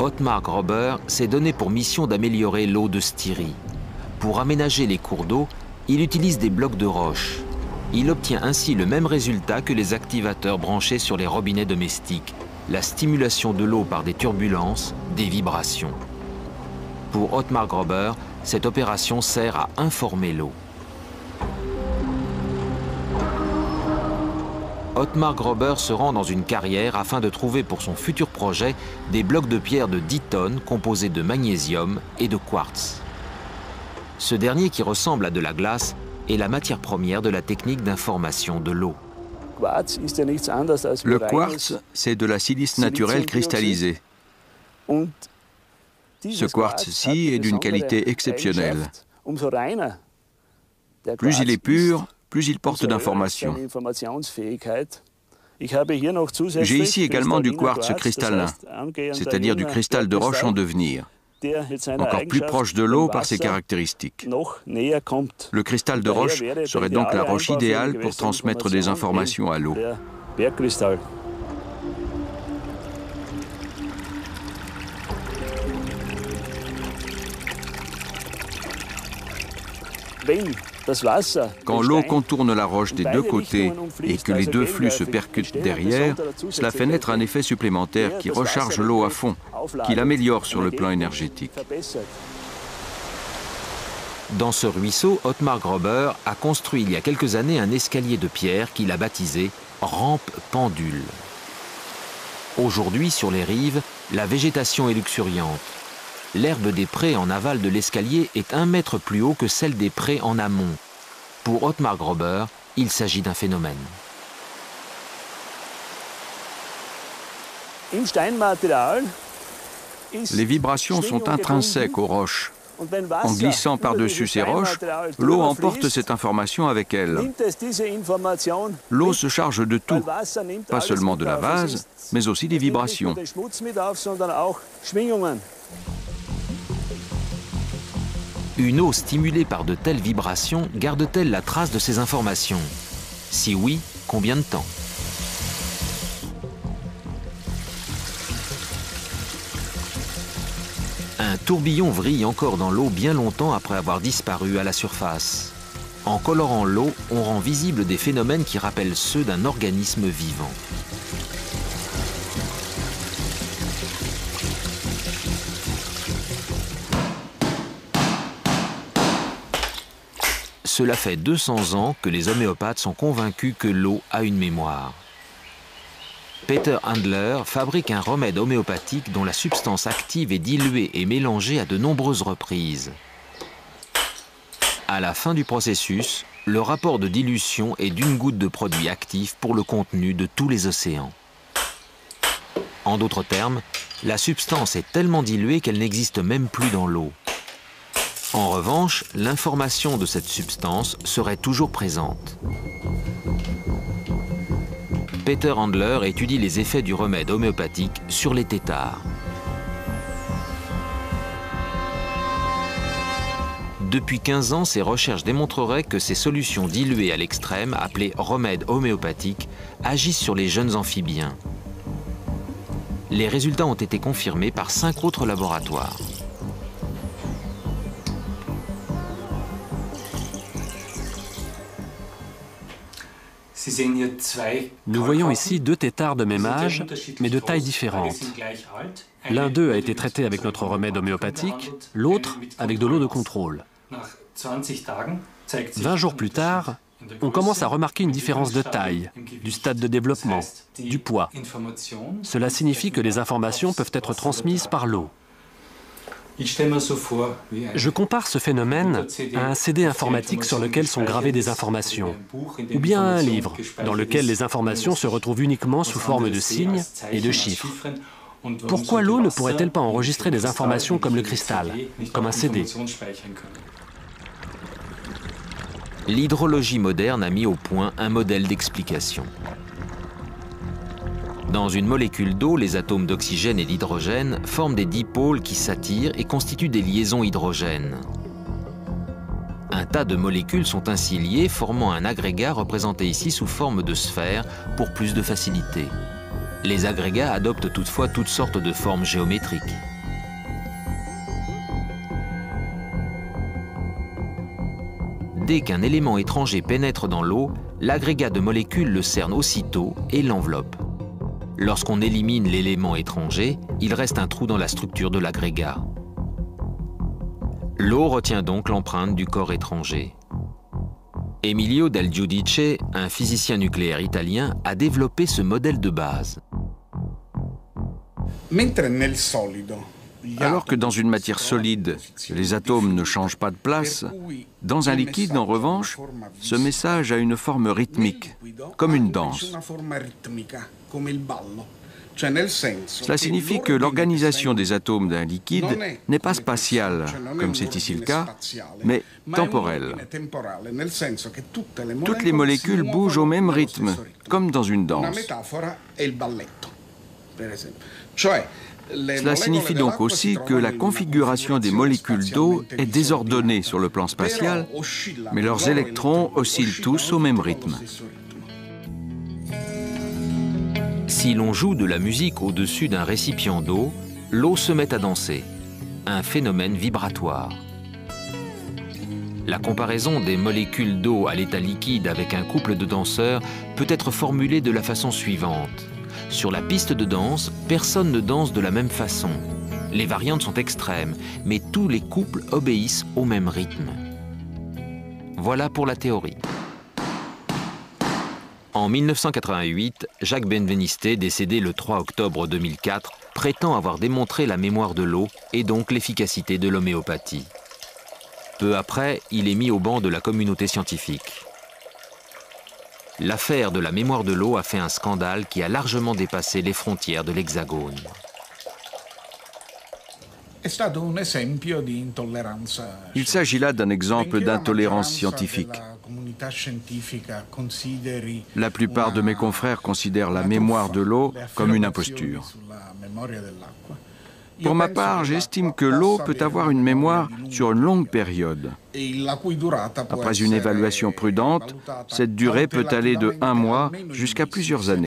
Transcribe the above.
Ottmar Gröber s'est donné pour mission d'améliorer l'eau de Styrie. Pour aménager les cours d'eau, il utilise des blocs de roche. Il obtient ainsi le même résultat que les activateurs branchés sur les robinets domestiques, la stimulation de l'eau par des turbulences, des vibrations. Pour Ottmar Gröber, cette opération sert à informer l'eau. Ottmar Gröber se rend dans une carrière afin de trouver pour son futur projet des blocs de pierre de 10 tonnes composés de magnésium et de quartz. Ce dernier, qui ressemble à de la glace, est la matière première de la technique d'information de l'eau. Le quartz, c'est de la silice naturelle cristallisée. Ce quartz-ci est d'une qualité exceptionnelle. Plus il est pur, plus il porte d'informations. J'ai ici également du quartz cristallin, c'est-à-dire du cristal de roche en devenir, encore plus proche de l'eau par ses caractéristiques. Le cristal de roche serait donc la roche idéale pour transmettre des informations à l'eau. Quand l'eau contourne la roche des deux côtés et que les deux flux se percutent derrière, cela fait naître un effet supplémentaire qui recharge l'eau à fond, qui l'améliore sur le plan énergétique. Dans ce ruisseau, Ottmar Gröber a construit il y a quelques années un escalier de pierre qu'il a baptisé « rampe pendule ». Aujourd'hui, sur les rives, la végétation est luxuriante. L'herbe des prés en aval de l'escalier est 1 mètre plus haut que celle des prés en amont. Pour Ottmar Gröber, il s'agit d'un phénomène. Les vibrations sont intrinsèques aux roches. En glissant par-dessus ces roches, l'eau emporte cette information avec elle. L'eau se charge de tout, pas seulement de la vase, mais aussi des vibrations. Une eau stimulée par de telles vibrations garde-t-elle la trace de ces informations? Si oui, combien de temps? Un tourbillon vrille encore dans l'eau bien longtemps après avoir disparu à la surface. En colorant l'eau, on rend visible des phénomènes qui rappellent ceux d'un organisme vivant. Cela fait 200 ans que les homéopathes sont convaincus que l'eau a une mémoire. Peter Handler fabrique un remède homéopathique dont la substance active est diluée et mélangée à de nombreuses reprises. À la fin du processus, le rapport de dilution est d'1 goutte de produit actif pour le contenu de tous les océans. En d'autres termes, la substance est tellement diluée qu'elle n'existe même plus dans l'eau. En revanche, l'information de cette substance serait toujours présente. Peter Handler étudie les effets du remède homéopathique sur les têtards. Depuis 15 ans, ses recherches démontreraient que ces solutions diluées à l'extrême, appelées remèdes homéopathiques, agissent sur les jeunes amphibiens. Les résultats ont été confirmés par 5 autres laboratoires. Nous voyons ici 2 têtards de même âge, mais de taille différente. L'un d'eux a été traité avec notre remède homéopathique, l'autre avec de l'eau de contrôle. 20 jours plus tard, on commence à remarquer une différence de taille, du stade de développement, du poids. Cela signifie que les informations peuvent être transmises par l'eau. Je compare ce phénomène à un CD informatique sur lequel sont gravées des informations, ou bien à un livre dans lequel les informations se retrouvent uniquement sous forme de signes et de chiffres. Pourquoi l'eau ne pourrait-elle pas enregistrer des informations comme le cristal, comme un CD? L'hydrologie moderne a mis au point un modèle d'explication. Dans une molécule d'eau, les atomes d'oxygène et d'hydrogène forment des dipôles qui s'attirent et constituent des liaisons hydrogènes. Un tas de molécules sont ainsi liées, formant un agrégat représenté ici sous forme de sphère pour plus de facilité. Les agrégats adoptent toutefois toutes sortes de formes géométriques. Dès qu'un élément étranger pénètre dans l'eau, l'agrégat de molécules le cerne aussitôt et l'enveloppe. Lorsqu'on élimine l'élément étranger, il reste un trou dans la structure de l'agrégat. L'eau retient donc l'empreinte du corps étranger. Emilio Del Giudice, un physicien nucléaire italien, a développé ce modèle de base. Alors que dans une matière solide, les atomes ne changent pas de place, dans un liquide, en revanche, ce message a une forme rythmique, comme une danse. Cela signifie que l'organisation des atomes d'un liquide n'est pas spatiale, comme c'est ici le cas, mais temporelle. Toutes les molécules bougent au même rythme, comme dans une danse. Cela signifie donc aussi que la configuration des molécules d'eau est désordonnée sur le plan spatial, mais leurs électrons oscillent tous au même rythme. Si l'on joue de la musique au-dessus d'un récipient d'eau, l'eau se met à danser, un phénomène vibratoire. La comparaison des molécules d'eau à l'état liquide avec un couple de danseurs peut être formulée de la façon suivante. Sur la piste de danse, personne ne danse de la même façon. Les variantes sont extrêmes, mais tous les couples obéissent au même rythme. Voilà pour la théorie. En 1988, Jacques Benveniste, décédé le 3 octobre 2004, prétend avoir démontré la mémoire de l'eau et donc l'efficacité de l'homéopathie. Peu après, il est mis au banc de la communauté scientifique. L'affaire de la mémoire de l'eau a fait un scandale qui a largement dépassé les frontières de l'Hexagone. Il s'agit là d'un exemple d'intolérance scientifique. La plupart de mes confrères considèrent la mémoire de l'eau comme une imposture. Pour ma part, j'estime que l'eau peut avoir une mémoire sur une longue période. Après une évaluation prudente, cette durée peut aller de 1 mois jusqu'à plusieurs années.